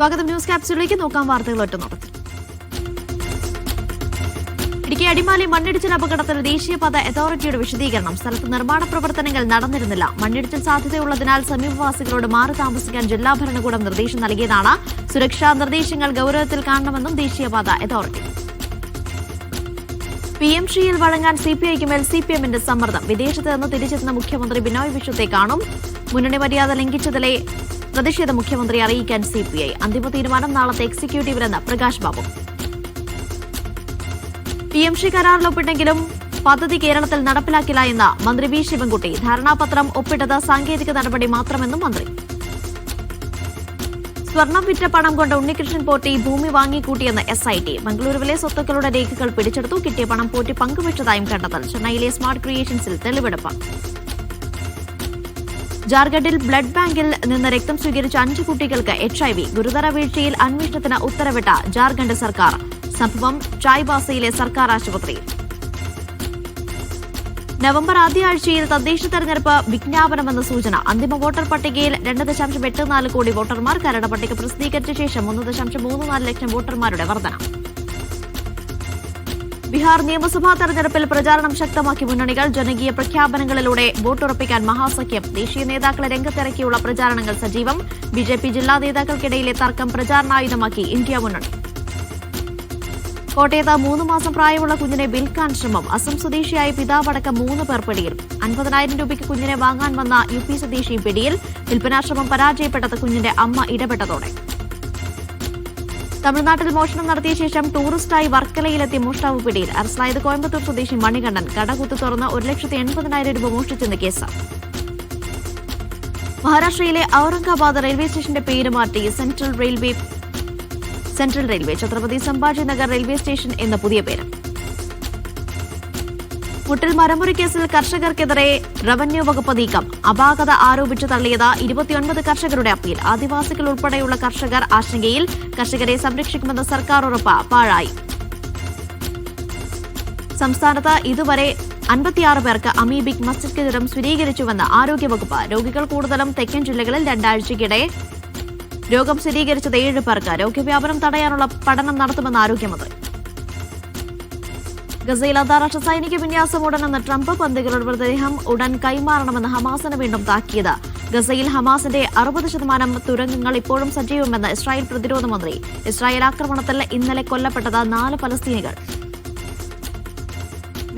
സ്വാഗതം. ന്യൂസ് ക്യാപ്സ്യൂളിലേക്ക് നോക്കാം വാർത്തകൾ ഒറ്റനോട്ടത്തിൽ. ഇടുക്കി അടിമാലി മണ്ണിടിച്ചിൽ അപകടത്തിൽ ദേശീയപാത അതോറിറ്റിയുടെ വിശദീകരണം. സ്ഥലത്ത് നിർമ്മാണ പ്രവർത്തനങ്ങൾ നടന്നിരുന്നില്ല. മണ്ണിടിച്ചിൽ സാധ്യതയുള്ളതിനാൽ സമീപവാസികളോട് മാറി താമസിക്കാൻ ജില്ലാ ഭരണകൂടം നിർദ്ദേശം നൽകിയതാണ്. സുരക്ഷാ നിർദ്ദേശങ്ങൾ ഗൌരവത്തിൽ കാണണമെന്നും ദേശീയപാത അതോറിറ്റി. PMശ്രീയിൽ വഴങ്ങാൻ CPIക്ക് മേൽ CPMന്റെ സമ്മർദ്ദം. വിദേശത്ത് നിന്ന് തിരിച്ചെത്തുന്ന മുഖ്യമന്ത്രി ബിനോയ് വിശ്വത്തെ കാണും. മുന്നണി മര്യാദ ലംഘിച്ചതിലെ പ്രതിഷേധ മുഖ്യമന്ത്രി അറിയിക്കാൻ CPI. അന്തിമ തീരുമാനം നാളത്തെ എക്സിക്യൂട്ടീവിലെന്ന് പ്രകാശ് ബാബു. PMശ്രീ കരാറിൽ ഒപ്പിട്ടെങ്കിലും പദ്ധതി കേരളത്തിൽ നടപ്പിലാക്കില്ല എന്ന് മന്ത്രി വി ശിവൻകുട്ടി. ധാരണാപത്രം ഒപ്പിട്ടത് സാങ്കേതിക നടപടി മാത്രമെന്നും മന്ത്രി. സ്വർണം വിറ്റ പണം കൊണ്ട് ഉണ്ണികൃഷ്ണൻ പോറ്റി ഭൂമി വാങ്ങിക്കൂട്ടിയെന്ന് SIT. ബംഗളൂരുവിലെ സ്വത്തുക്കളുടെ രേഖകൾ പിടിച്ചെടുത്തു. കിട്ടിയ പണം പോറ്റി പങ്കുവച്ചതായും കണ്ടെത്തൽ. ചെന്നൈയിലെ സ്മാർട്ട് ക്രിയേഷൻസിൽ തെളിവെടുപ്പ്. ജാർഖണ്ഡിൽ ബ്ലഡ് ബാങ്കിൽ നിന്ന് രക്തം സ്വീകരിച്ച 5 കുട്ടികൾക്ക് HIV. ഗുരുതര വീഴ്ചയിൽ അന്വേഷണത്തിന് ഉത്തരവിട്ട ജാർഖണ്ഡ് സർക്കാർ. സംഭവം ചായ്ബാസയിലെ സർക്കാർ ആശുപത്രിയിൽ. നവംബർ ആദ്യ ആഴ്ചയിൽ തദ്ദേശ തെരഞ്ഞെടുപ്പ് വിജ്ഞാപനമെന്ന സൂചന. അന്തിമ വോട്ടർ പട്ടികയിൽ 2.84 കോടി വോട്ടർമാർ. കരട് പട്ടിക പ്രസിദ്ധീകരിച്ച ശേഷം 1.34 ലക്ഷം വോട്ടർമാരുടെ വർധന. ബീഹാർ നിയമസഭാ തെരഞ്ഞെടുപ്പിൽ പ്രചാരണം ശക്തമാക്കി മുന്നണികൾ. ജനകീയ പ്രഖ്യാപനങ്ങളിലൂടെ വോട്ടുറപ്പിക്കാൻ മഹാസഖ്യം. ദേശീയ നേതാക്കളെ രംഗത്തിറക്കിയുള്ള പ്രചാരണങ്ങൾ സജീവം. BJP ജില്ലാ നേതാക്കൾക്കിടയിലെ തർക്കം പ്രചാരണായുധമാക്കി ഇന്ത്യ മുന്നണി. കോട്ടയത്ത് 3 മാസം പ്രായമുള്ള കുഞ്ഞിനെ വിൽക്കാൻ ശ്രമം. അസം സ്വദേശിയായ പിതാവടക്കം 3 പേർ പിടിയിൽ. 50,000 രൂപയ്ക്ക് കുഞ്ഞിനെ വാങ്ങാൻ വന്ന UP സ്വദേശി പിടിയിൽ. വിൽപ്പനാശ്രമം പരാജയപ്പെട്ടത് കുഞ്ഞിന്റെ അമ്മ ഇടപെട്ടതോടെ. തമിഴ്നാട്ടിൽ മോഷണം നടത്തിയ ശേഷം ടൂറിസ്റ്റായി വർക്കലയിലെത്തിയ മോഷ്ടാവ് പിടിയിൽ. അറസ്റ്റിലായത് കോയമ്പത്തൂർ സ്വദേശി മണികണ്ഠൻ. കടകുത്തു തുറന്ന് 1,80,000 രൂപ മോഷ്ടിച്ചെന്ന് കേസ്. മഹാരാഷ്ട്രയിലെ ഔറംഗാബാദ് റെയിൽവേ സ്റ്റേഷന്റെ പേര് മാറ്റി central railway. Chhatrapati Sambhaji Nagar railway station എന്ന പുതിയ പേര്. മുട്ടിൽ മരമുറി കേസിൽ കർഷകർക്കെതിരെ റവന്യൂ വകുപ്പ് നീക്കം. അപാകത ആരോപിച്ച് തള്ളിയത് 29 കർഷകരുടെ അപ്പീൽ. ആദിവാസികൾ ഉൾപ്പെടെയുള്ള കർഷകർ ആശങ്കയിൽ. കർഷകരെ സംരക്ഷിക്കുമെന്ന സർക്കാർ ഉറപ്പ് പാഴായി. സംസ്ഥാനത്ത് ഇതുവരെ 56 പേർക്ക് അമീബിക് മസ്തിഷ്ക ജ്വരം സ്ഥിരീകരിച്ചുവെന്ന് ആരോഗ്യവകുപ്പ്. രോഗികൾ കൂടുതലും തെക്കൻ ജില്ലകളിൽ. 2 ആഴ്ചയ്ക്കിടെ രോഗം സ്ഥിരീകരിച്ചത് 7 പേർക്ക്. രോഗവ്യാപനം തടയാനുള്ള പഠനം നടത്തുമെന്ന് ആരോഗ്യമന്ത്രി. ഗസയിൽ അന്താരാഷ്ട്ര സൈനിക വിന്യാസം ഉടനെന്ന് ട്രംപ്. ബന്ദികളുടെ മൃതദേഹം ഉടൻ കൈമാറണമെന്ന് ഹമാസിന് വീണ്ടും താക്കീത്. ഗസയിൽ ഹമാസിന്റെ 60% തുരങ്കങ്ങൾ ഇപ്പോഴും സജീവമെന്ന് ഇസ്രായേൽ പ്രതിരോധ മന്ത്രി. ഇസ്രായേൽ ആക്രമണത്തിൽ ഇന്നലെ കൊല്ലപ്പെട്ടത് 4 പലസ്തീനികൾ.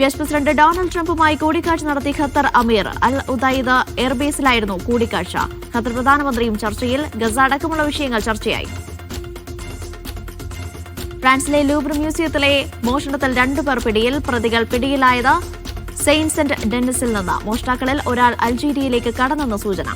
US പ്രസിഡന്റ് ഡൊണാൾഡ് ട്രംപുമായി കൂടിക്കാഴ്ച നടത്തി ഖത്തർ അമീർ. അൽ ഉദൈദ് എയർബേസിലായിരുന്നു കൂടിക്കാഴ്ച. ഖത്തർ പ്രധാനമന്ത്രിയും ചർച്ചയിൽ. ഗസ അടക്കമുള്ള വിഷയങ്ങൾ ചർച്ചയായി. ഫ്രാൻസിലെ ലൂവർ മ്യൂസിയത്തിലെ മോഷണത്തിൽ 2 പേർ പിടിയിൽ. പ്രതികൾ പിടിയിലായത് സെയിന്റ് സെന്റ് ഡെന്നിസിൽ നിന്ന്. മോഷ്ടാക്കളിൽ ഒരാൾ അൾജീരിയയിലേക്ക് കടന്നെന്ന സൂചന.